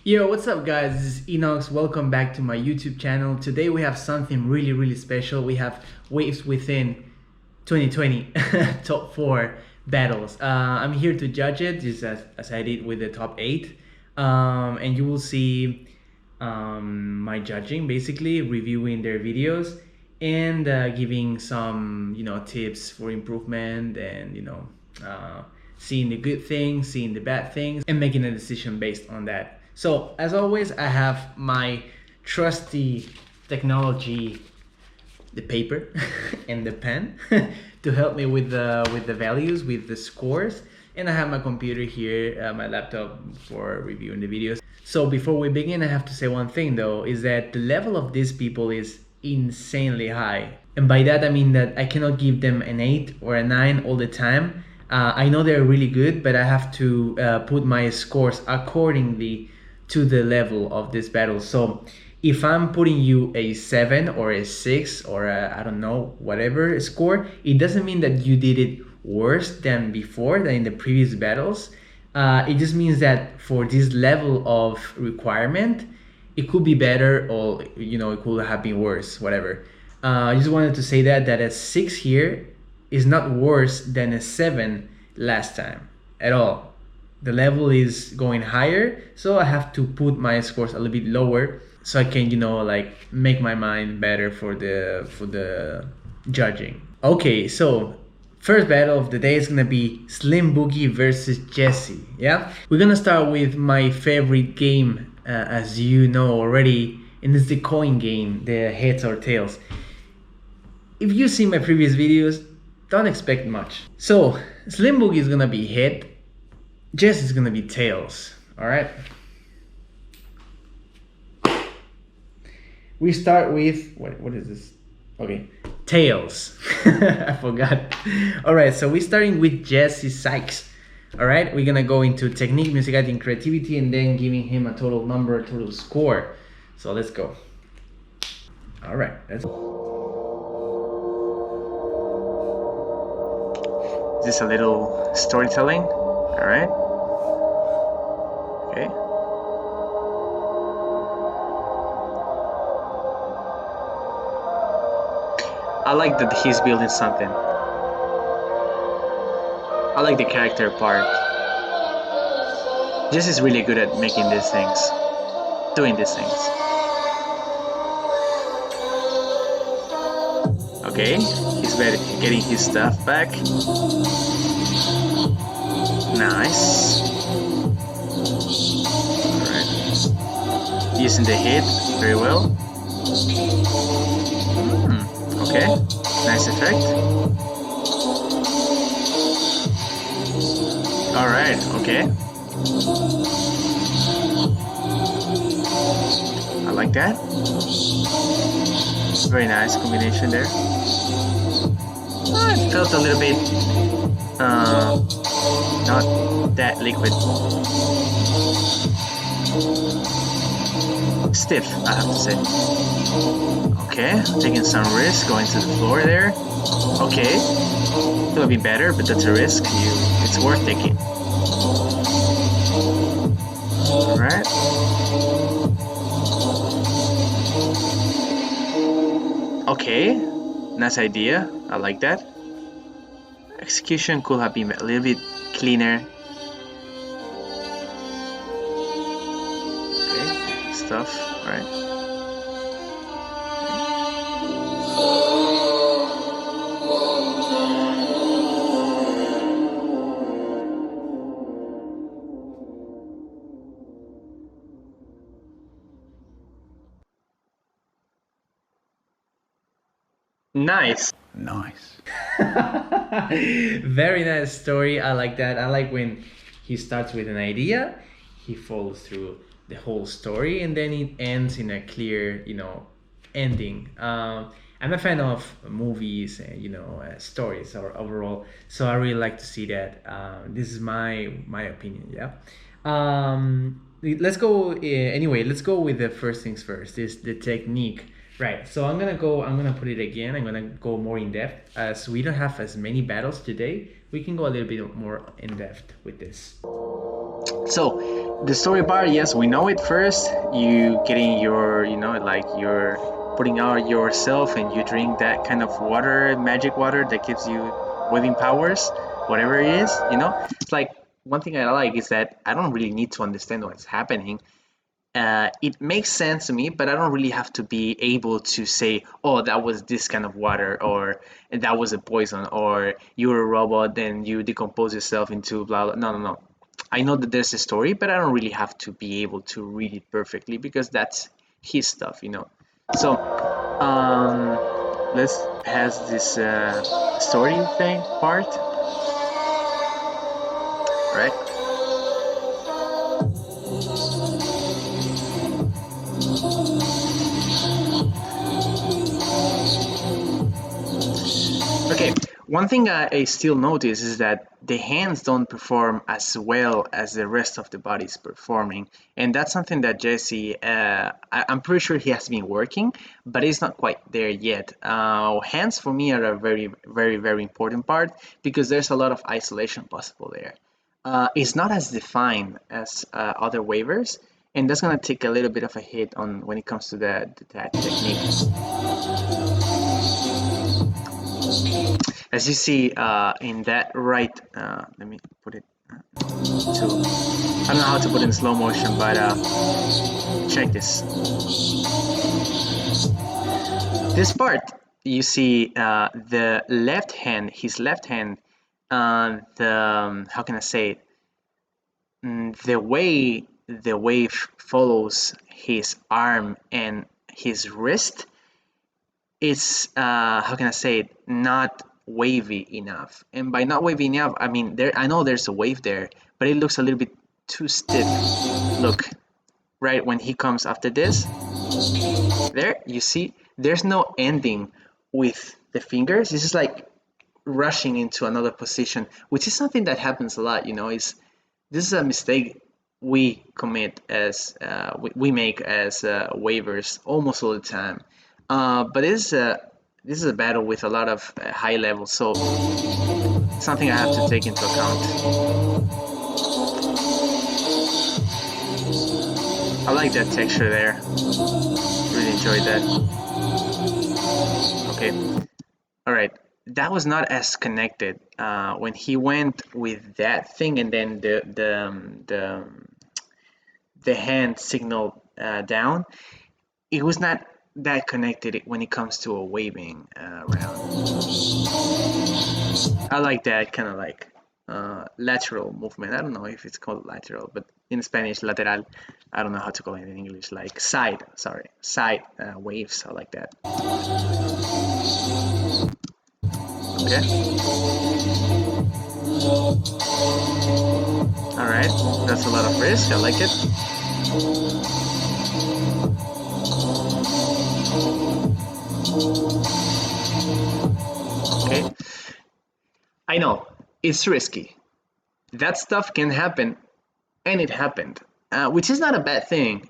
Yo, what's up guys? This is Enox. Welcome back to my YouTube channel. Today we have something really special. We have Waves Within 2020 top 4 battles. I'm here to judge it just as I did with the top 8. And you will see my judging, basically reviewing their videos and giving some tips for improvement and seeing the good things, seeing the bad things, and making a decision based on that. So as always, I have my trusty technology, the paper and the pen to help me with the values, with the scores, and I have my computer here, my laptop, for reviewing the videos. So before we begin, I have to say one thing though, is that the level of these people is insanely high, and by that I mean that I cannot give them an 8 or a 9 all the time. I know they're really good, but I have to put my scores accordingly to the level of this battle. So if I'm putting you a 7 or a 6 or a, I don't know, whatever score, it doesn't mean that you did it worse than before, than in the previous battles. It just means that for this level of requirement, it could be better, or it could have been worse, whatever. I just wanted to say that a 6 here is not worse than a 7 last time at all. The level is going higher, so I have to put my scores a little bit lower so I can like make my mind better for the judging. Okay, so first battle of the day is gonna be Slim Boogie versus Jesse. Yeah, we're gonna start with my favorite game, as you know already, and it's the coin game, the heads or tails. If you see my previous videos, don't expect much. So Slim Boogie is gonna be head, Jess is gonna be tails. All right. We start with what is this? Okay, tails. I forgot. All right, so we're starting with Jesse Sykes. All right, we're gonna go into technique, musicality, and creativity, and then giving him a total number, a total score. So let's go. All right, let's go. Just a little storytelling. All right. Okay. I like that he's building something. I like the character part. Jess is really good at making these things, doing these things. Okay, he's getting his stuff back. Nice. Alright. Using the hit very well. Okay, nice effect. Alright, okay. I like that. Very nice combination there. It felt a little bit not that liquid. Stiff, I have to say. Okay, taking some risk, going to the floor there. Okay, could have been better, but that's a risk. It's worth taking. Alright. Okay, nice idea. I like that. Execution could have been a little bit cleaner. Okay, stuff, right. Nice. Very nice story. I like that. I like when he starts with an idea, he follows through the whole story, and then it ends in a clear, ending. I'm a fan of movies and stories or overall, so I really like to see that. This is my opinion. Yeah. Let's go. Anyway, let's go with the first things first. Is the technique. Right, so I'm gonna put it again. I'm gonna go more in depth, as we don't have as many battles today. We can go a little bit more in depth with this. So The story part, yes, we know it first. You getting your, like you're putting out yourself and you drink that kind of water, magic water that gives you waving powers, whatever it is. It's like one thing I like is that I don't really need to understand what's happening. It makes sense to me, but I don't really have to be able to say, oh, that was this kind of water, or that was a poison, or you're a robot and you decompose yourself into blah, blah. No, no, no. I know that there's a story, but I don't really have to be able to read it perfectly because that's his stuff. So, let's pass this story thing part, right? Okay, one thing I still notice is that the hands don't perform as well as the rest of the body is performing, and that's something that Jesse, I'm pretty sure he has been working, but he's not quite there yet. Hands for me are a very, very, very important part because there's a lot of isolation possible there. It's not as defined as other waivers, and that's gonna take a little bit of a hit on when it comes to that technique. As you see in that right, let me put it to, I don't know how to put it in slow motion, but check this. This part, you see the left hand, his left hand, how can I say it? The way the wave follows his arm and his wrist, it's how can I say it, not wavy enough. And by not wavy enough, I mean I know there's a wave there, but it looks a little bit too stiff. Look, right when he comes after this, there you see there's no ending with the fingers. It's just like rushing into another position, which is something that happens a lot. Is this is a mistake we commit as we make as waivers almost all the time. But this is a battle with a lot of high levels, so something I have to take into account. I like that texture there. Really enjoyed that. Okay, all right. That was not as connected when he went with that thing, and then the hand signal down. It was not that connected when it comes to a waving round. I like that kind of like lateral movement. I don't know if it's called lateral, but in Spanish, lateral. I don't know how to call it in English. Like side, sorry, side waves. I like that. Okay. All right, that's a lot of risk. I like it. Okay. I know it's risky. That stuff can happen, and it happened, which is not a bad thing.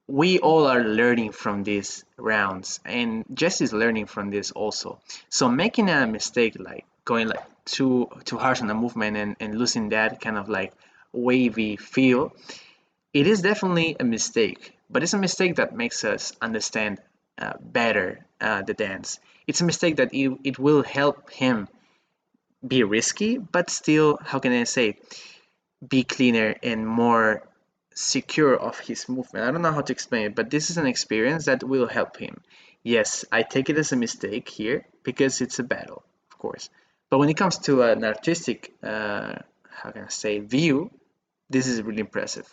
We all are learning from these rounds, and Jesse's learning from this also. So making a mistake like going like too harsh on the movement and losing that kind of like wavy feel, it is definitely a mistake, but it's a mistake that makes us understand better the dance. It's a mistake that it will help him be risky, but still, how can I say, be cleaner and more secure of his movement. I don't know how to explain it, but this is an experience that will help him. Yes, I take it as a mistake here because it's a battle, of course. But when it comes to an artistic, how can I say, view, this is really impressive.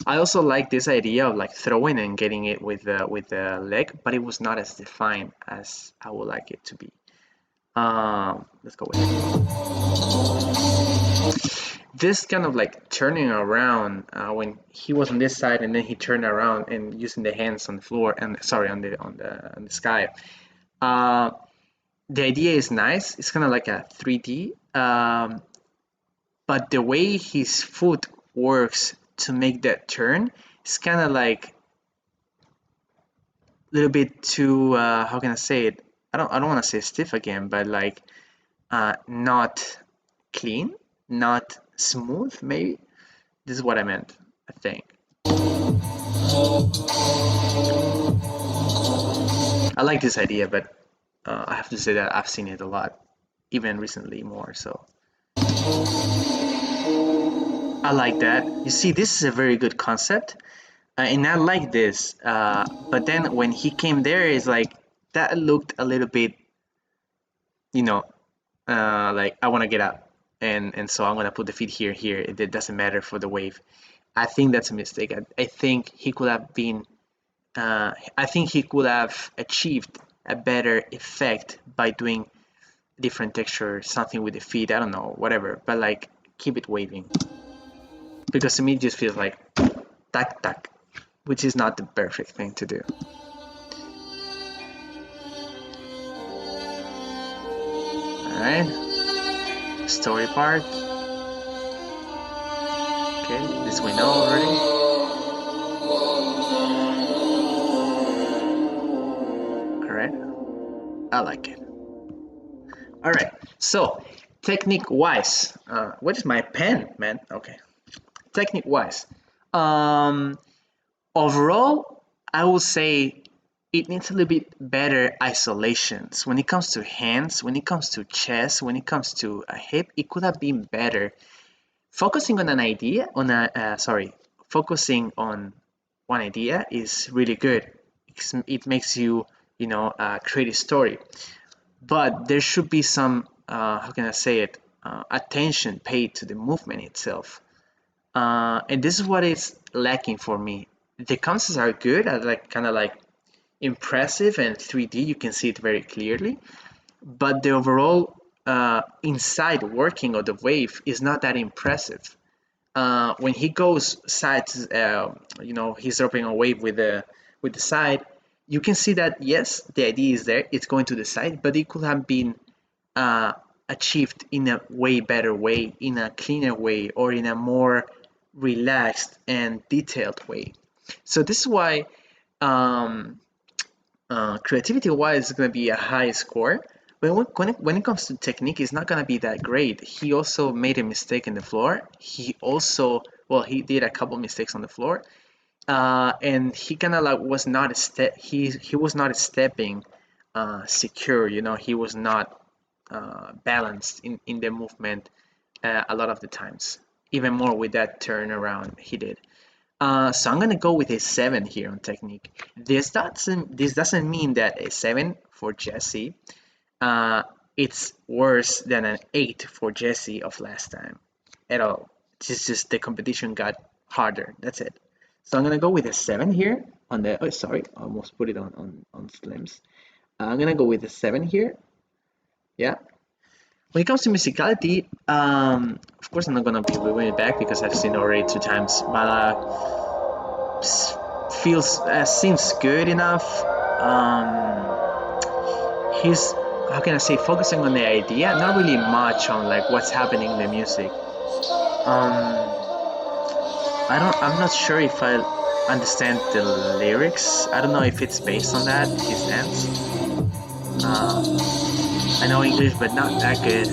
I also like this idea of like throwing and getting it with the leg, but it was not as defined as I would like it to be. Let's go with it. This kind of like turning around when he was on this side and then he turned around and using the hands on the floor and sorry on the sky. The idea is nice. It's kind of like a 3D, but the way his foot works to make that turn is kind of like a little bit too how can I say it? I don't want to say stiff again, but like not clean. not smooth, maybe. This is what I meant, I think. I like this idea, but I have to say that I've seen it a lot, even recently more. So I like that. You see, this is a very good concept, and I like this. But then when he came there, it's like that looked a little bit, you know, like I want to get up, and so I'm gonna put the feet here, here. It doesn't matter for the wave. I think that's a mistake. I think he could have been. I think he could have achieved a better effect by doing different texture, something with the feet. I don't know, whatever. But like, keep it waving, because to me it just feels like tac tac, which is not the perfect thing to do. All right, story part. Okay, this we know already. All right, I like it. All right, so technique wise, what is my pen, man? Okay, technique wise, um, overall, I would say it needs a little bit better isolations. When it comes to hands, when it comes to chest, when it comes to a hip, it could have been better. Focusing on an idea, focusing on one idea is really good. It makes you, create a story. But there should be some, how can I say it, attention paid to the movement itself. And this is what is lacking for me. The concepts are good, like kind of like impressive and 3D. You can see it very clearly, but the overall inside working of the wave is not that impressive. When he goes side, he's dropping a wave with the side. You can see that yes, the idea is there. It's going to the side, but it could have been uh, achieved in a way better way, in a cleaner way, or in a more relaxed and detailed way. So this is why um, creativity wise is going to be a high score. But when it comes to technique, it's not going to be that great. He also made a mistake in the floor. He also, well, he did a couple mistakes on the floor, and he kind of like was not a step. He was not stepping secure. He was not balanced in the movement a lot of the times. Even more with that turnaround he did. So I'm gonna go with a 7 here on technique. This doesn't mean that a 7 for Jesse uh, it's worse than an 8 for Jesse of last time at all. It's just the competition got harder. That's it. So I'm gonna go with a 7 here on the. Oh, sorry, almost put it on slims. I'm gonna go with a 7 here. Yeah. When it comes to musicality, of course I'm not gonna be reviewing it back because I've seen it already 2 times, but feels seems good enough. He's, how can I say, focusing on the idea, not really much on like what's happening in the music. I'm not sure if I understand the lyrics. I don't know if it's based on that his dance. I know English, but not that good.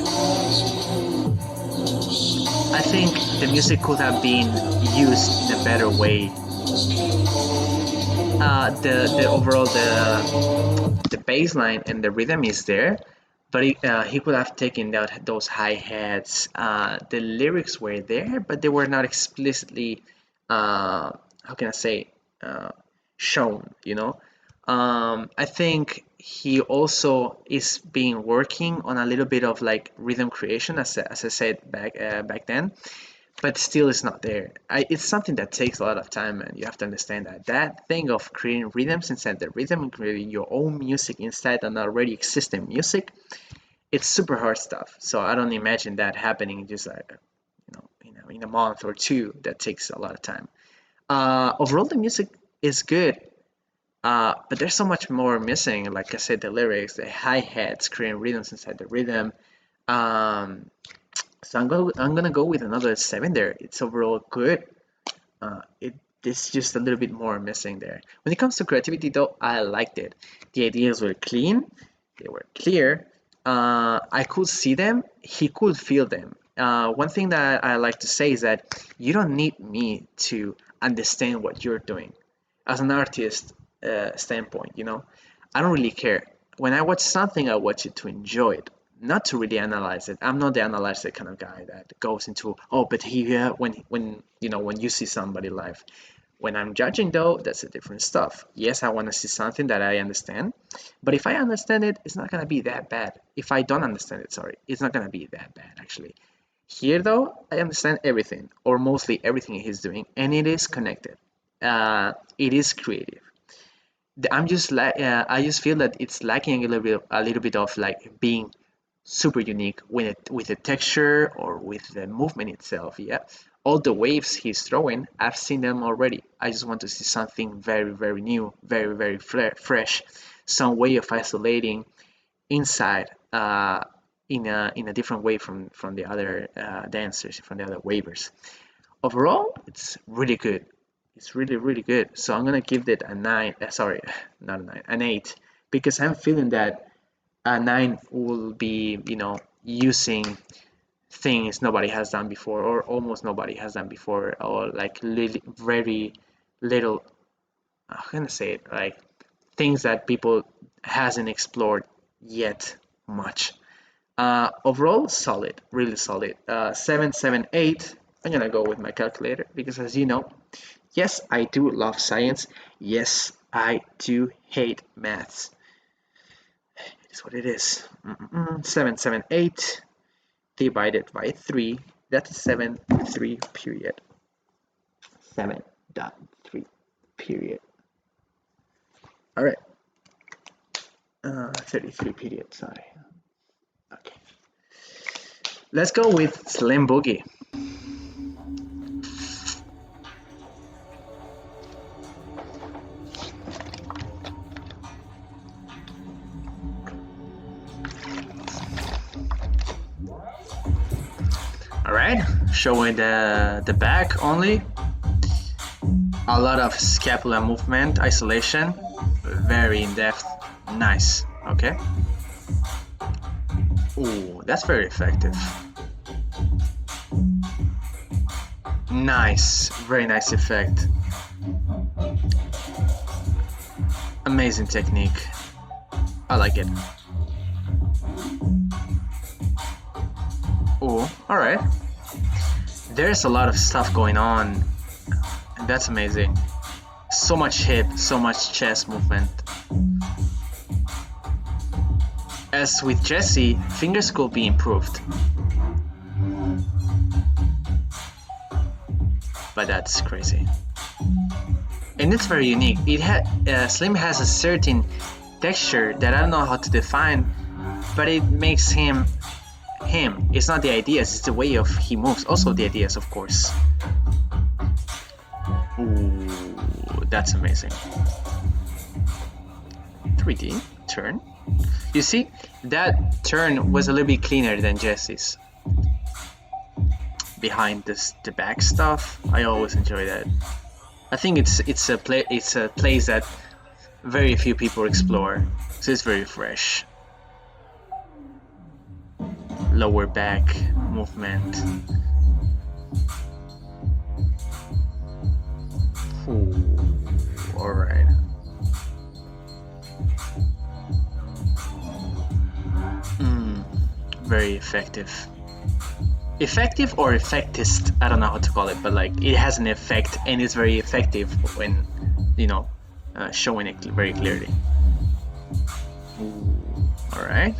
I think the music could have been used in a better way. The overall the bass line and the rhythm is there, but he could have taken out those hi hats. The lyrics were there, but they were not explicitly, how can I say, shown. I think he also is being working on a little bit of like rhythm creation, as I said back then, but still it's not there. It's something that takes a lot of time, and you have to understand that thing of creating rhythms inside the rhythm and creating your own music inside an already existing music, it's super hard stuff. So I don't imagine that happening just like in a month or two. That takes a lot of time. Overall, the music is good, but there's so much more missing. Like I said, the lyrics, the hi hats, creating rhythms inside the rhythm. Um, so I'm gonna go with another 7 there. It's overall good. It's just a little bit more missing there. When it comes to creativity, though, I liked it. The ideas were clean, they were clear. I could see them. He could feel them. One thing that I like to say is that you don't need me to understand what you're doing. As an artist standpoint, I don't really care. When I watch something, I watch it to enjoy it, not to really analyze it. I'm not the analyzer kind of guy that goes into, oh, but here when you see somebody live. When I'm judging though, that's a different stuff. Yes, I want to see something that I understand, but if I understand it, it's not gonna be that bad. If I don't understand it, sorry, it's not gonna be that bad actually. Here though, I understand everything, or mostly everything he's doing, and it is connected. It is creative. I'm just like I just feel that it's lacking a little bit of like being super unique with the texture or with the movement itself. Yeah, all the waves he's throwing, I've seen them already. I just want to see something very very new, very very fresh, some way of isolating inside in a different way from the other dancers, from the other wavers. Overall, it's really good. It's really really good. So I'm gonna give it a 9. Sorry, not a 9, an 8, because I'm feeling that a 9 will be, using things nobody has done before, or almost nobody has done before, or like very little. How can I say it? Like things that people hasn't explored yet much. Overall, solid, really solid. 778. I'm gonna go with my calculator because, as you know, yes, I do love science. Yes, I do hate maths. It's what it is. 778 divided by 3. That's 7.3 period. 7.3 period. All right. 33 period. Sorry. Okay. Let's go with Slim Boogie. All right, showing the back only. A lot of scapula movement, isolation, very in depth, nice. Okay. Ooh, that's very effective. Nice, very nice effect. Amazing technique. I like it. Oh, all right. There's a lot of stuff going on, and that's amazing. So much hip, so much chest movement. As with Jesse, fingers could be improved, but that's crazy. And it's very unique. Slim has a certain texture that I don't know how to define, but it makes him. It's not the ideas, it's the way of he moves. Also the ideas, of course. Ooh, that's amazing. 3D turn. You see, that turn was a little bit cleaner than Jesse's. Behind the back stuff, I always enjoy that. I think it's a place that very few people explore, so it's very fresh. Lower back movement. Ooh, all right. Very effective. Effective or effectist, I don't know how to call it, but like it has an effect and it's very effective when, showing it very clearly. Ooh, all right.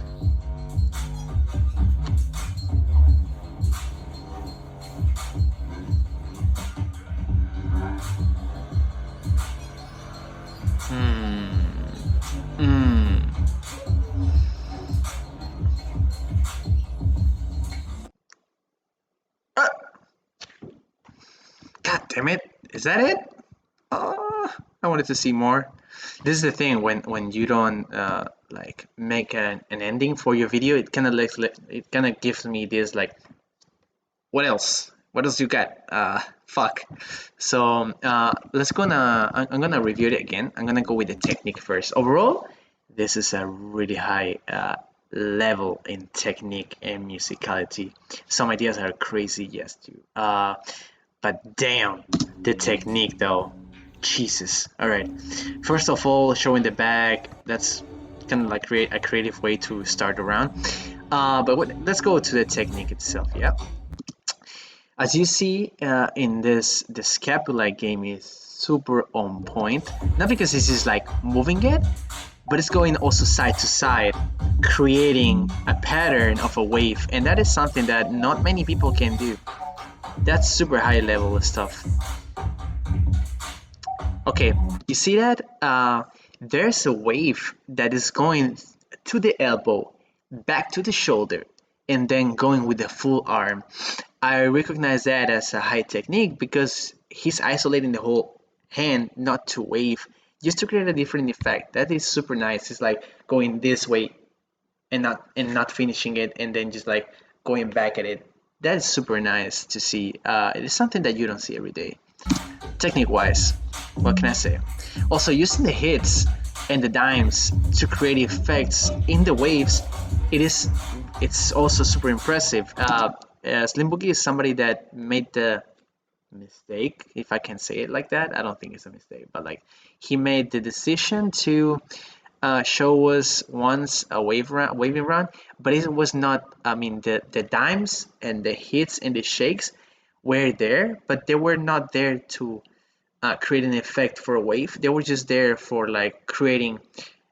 God damn it! Is that it? I wanted to see more. This is the thing when you don't like make an ending for your video, it kind of gives me this like, what else? What else you got? Fuck. So I'm gonna review it again. I'm gonna go with the technique first. Overall, this is a really high level in technique and musicality. Some ideas are crazy, yes, too. But damn, the technique though. Jesus. All right. First of all, showing the back. That's kind of like create a creative way to start the round. But let's go to the technique itself. Yeah. As you see in the scapula game is super on point. Not because it's just like moving it, but it's going also side to side, creating a pattern of a wave, and that is something that not many people can do. That's super high level stuff. Okay, you see that? There's a wave that is going to the elbow, back to the shoulder, and then going with the full arm. I recognize that as a high technique because he's isolating the whole hand not to wave, just to create a different effect. That is super nice. It's like going this way and not finishing it, and then just like going back at it. That is super nice to see. It is something that you don't see every day. Technique wise, what can I say? Also, using the hits and the dimes to create effects in the waves, it's also super impressive. Slim Boogie is somebody that made the mistake, if I can say it like that. I don't think it's a mistake, but like he made the decision to show us once a waving round, but it was not. I mean, the dimes and the hits and the shakes were there, but they were not there to create an effect for a wave. They were just there for like creating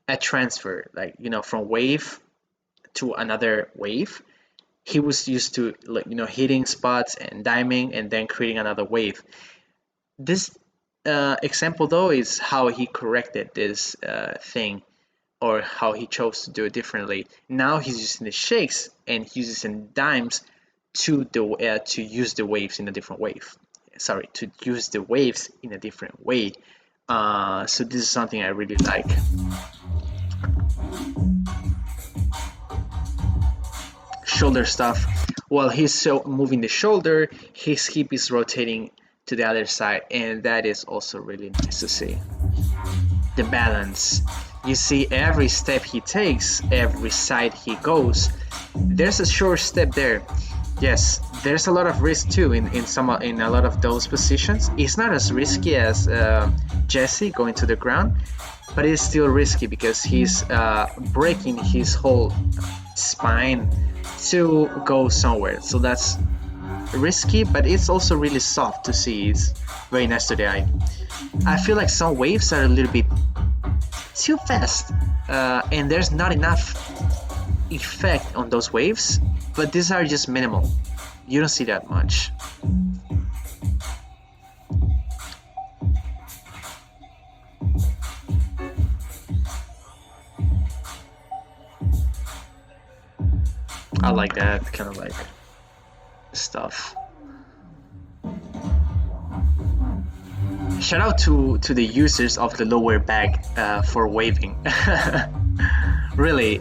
a transfer, like from wave to another wave. He was used to like hitting spots and diming and then creating another wave. This example though is how he corrected this thing, or how he chose to do it differently. Now he's using the shakes and he's using dimes to use the waves in a different wave. Sorry, to use the waves in a different way. So this is something I really like. Shoulder stuff. While he's moving the shoulder, his hip is rotating to the other side, and that is also really nice to see. The balance. You see every step he takes, every side he goes. There's a short step there. Yes, there's a lot of risk too in a lot of those positions. It's not as risky as Jesse going to the ground, but it's still risky because he's breaking his whole spine to go somewhere. So that's risky, but it's also really soft to see. It's very nice to the eye. I feel like some waves are a little bit too fast, and there's not enough effect on those waves, but these are just minimal. You don't see that much. I like that kind of like stuff. Shout out to the users of the lower back for waving. Really,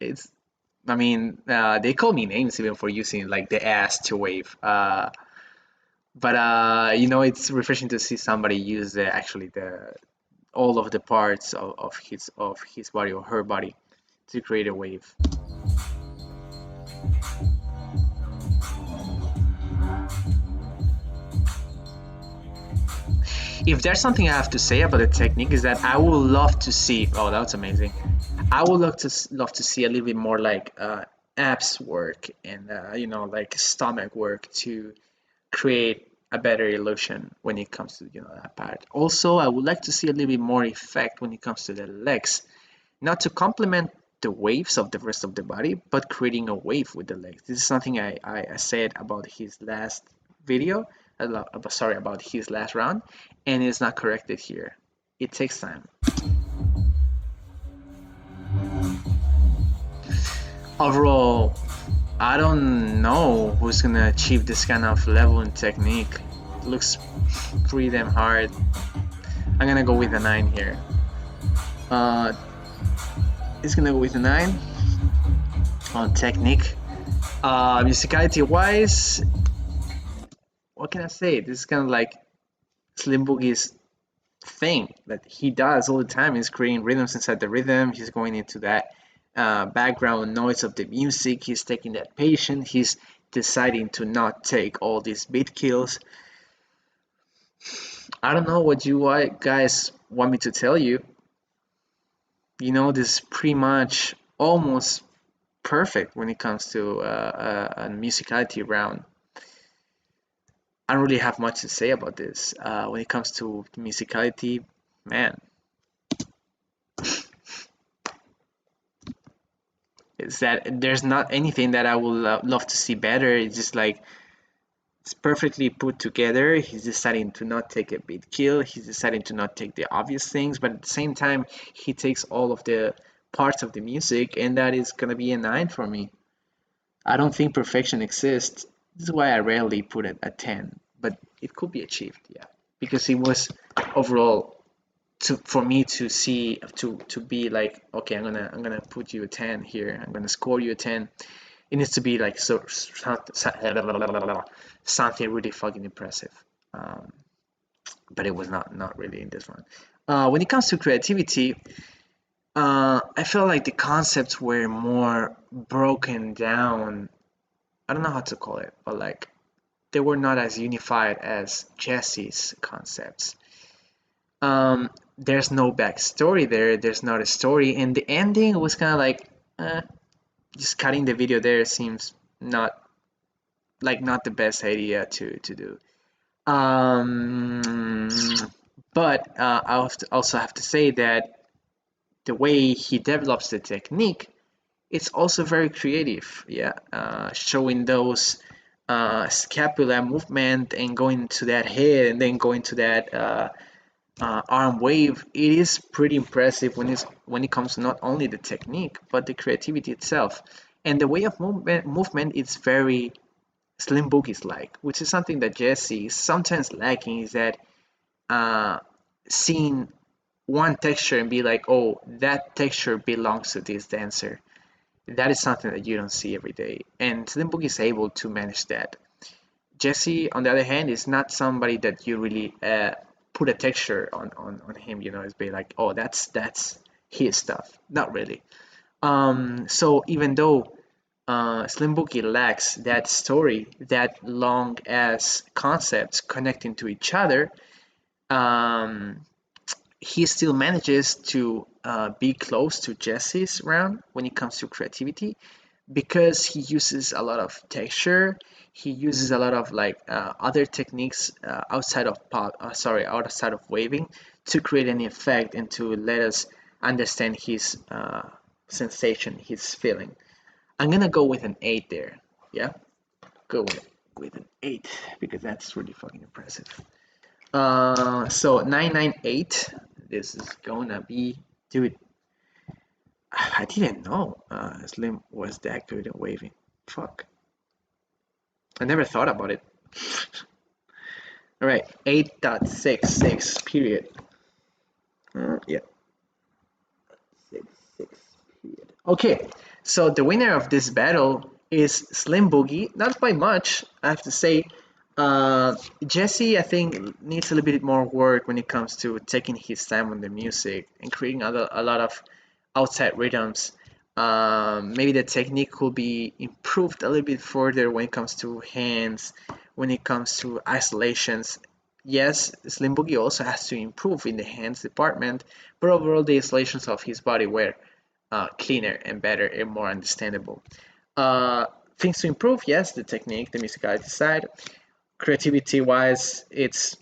it's. I mean, they call me names even for using like the ass to wave. But it's refreshing to see somebody use actually the all of the parts of his body or her body to create a wave. If there's something I have to say about the technique is that I would love to see. Oh, that's amazing. I would love to see a little bit more like abs work and like stomach work to create a better illusion when it comes to that part. Also, I would like to see a little bit more effect when it comes to the legs, not to complement the waves of the rest of the body, but creating a wave with the legs. This is something I said about his last video. Sorry, about his last round, and it's not corrected here. It takes time. Overall, I don't know who's gonna achieve this kind of level in technique. It looks pretty damn hard. I'm gonna go with a 9 here. It's gonna go with a 9 on technique. Musicality wise, what can I say? This is kind of like Slim Boogie's thing that he does all the time. He's creating rhythms inside the rhythm. He's going into that background noise of the music. He's taking that patient. He's deciding to not take all these beat kills. I don't know what you guys want me to tell you. You know, this is pretty much almost perfect when it comes to a musicality round. I don't really have much to say about this. When it comes to musicality, man, is that there's not anything that I would love to see better. It's just like it's perfectly put together. He's deciding to not take a big kill. He's deciding to not take the obvious things, but at the same time, he takes all of the parts of the music, and that is gonna be a 9 for me. I don't think perfection exists. This is why I rarely put it at 10, but it could be achieved, yeah, because it was overall for me to see to be like, okay, I'm gonna put you a 10 here. I'm gonna score you a 10. It needs to be like something really fucking impressive. Um, but it was not really in this one. When it comes to creativity, I feel like the concepts were more broken down. I don't know how to call it, but like they were not as unified as Jesse's concepts. There's no backstory there. There's not a story, and the ending was kind of like, just cutting the video there seems not the best idea to do. Um, but I also have to say that the way he develops the technique, it's also very creative. Yeah, showing those scapula movement and going to that head and then going to that arm wave. It is pretty impressive when it comes to not only the technique but the creativity itself, and the way of movement is very Slim Boogie's like, which is something that Jesse is sometimes lacking. Is that uh, seeing one texture and be like, oh, that texture belongs to this dancer. That is something that you don't see every day, and Slim Boogie is able to manage that. Jesse, on the other hand, is not somebody that you really put a texture on him. You know, it's be like, oh, that's his stuff. Not really. So even though Slim Boogie lacks that story, that long as concepts connecting to each other, um, he still manages to be close to Jesse's round when it comes to creativity because he uses a lot of texture. He uses a lot of like other techniques outside of outside of waving to create an effect and to let us understand his sensation, his feeling. I'm gonna go with an 8 there. Yeah, go with an 8 because that's really fucking impressive. So 998. This is gonna be, dude. I didn't know Slim was that good at waving. Fuck, I never thought about it. All right, 8.66 period. Yeah, 6 period. Okay, so the winner of this battle is Slim Boogie. Not by much, I have to say. Jesse, I think, needs a little bit more work when it comes to taking his time on the music and creating a lot of outside rhythms. Maybe the technique could be improved a little bit further when it comes to hands, when it comes to isolations. Yes, Slim Boogie also has to improve in the hands department, but overall the isolations of his body were cleaner and better and more understandable. Uh, Things to improve, yes, the technique, the musicality side. Creativity wise, it's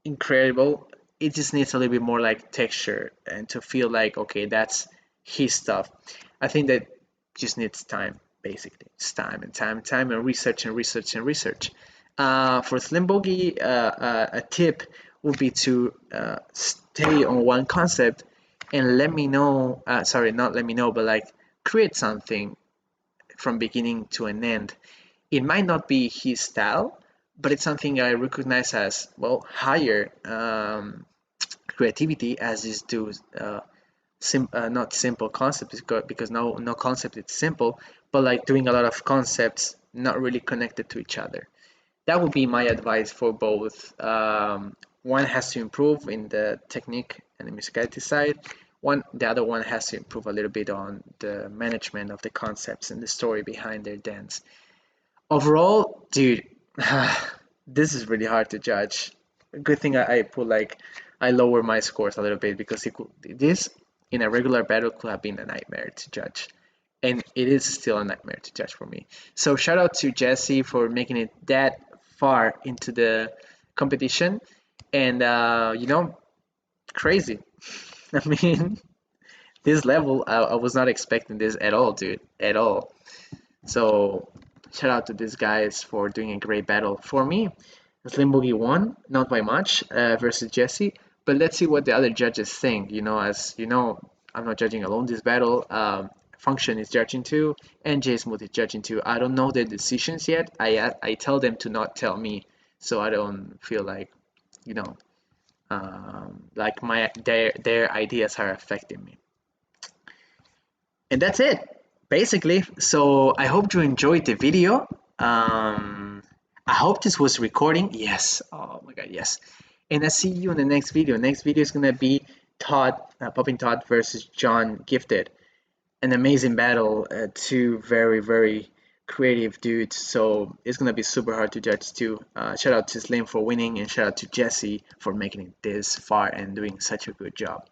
incredible. It just needs a little bit more like texture and to feel like, okay, that's his stuff. I think that just needs time, basically. It's time and time and time and research and research and research. For Slim Boogie, a tip would be to stay on one concept and let me know, sorry, not let me know, but like create something from beginning to an end. It might not be his style, but it's something I recognize as well higher creativity as is do not simple concepts because no concept is simple, but like doing a lot of concepts not really connected to each other. That would be my advice for both. One has to improve in the technique and the musicality side. The other one has to improve a little bit on the management of the concepts and the story behind their dance. Overall, dude, this is really hard to judge. Good thing I put like I lower my scores a little bit because this in a regular battle could have been a nightmare to judge, and it is still a nightmare to judge for me. So shout out to Jesse for making it that far into the competition, and crazy. I mean, this level I was not expecting this at all, dude, at all. So shout out to these guys for doing a great battle. For me, Slim Boogie won, not by much, versus Jesse. But let's see what the other judges think. As you know, I'm not judging alone this battle. Function is judging too, and J Smooth is judging too. I don't know their decisions yet. I tell them to not tell me, so I don't feel like, you know, like their ideas are affecting me. And that's it, basically. So I hope you enjoyed the video. I hope this was recording. Yes. Oh my god, yes. And I see you in the next video. Next video is gonna be Todd, Popping Todd versus John Gifted. An amazing battle. Two very very creative dudes. So it's gonna be super hard to judge too. Shout out to Slim for winning, and shout out to Jesse for making it this far and doing such a good job.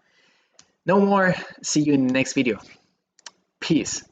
No more. See you in the next video. Peace.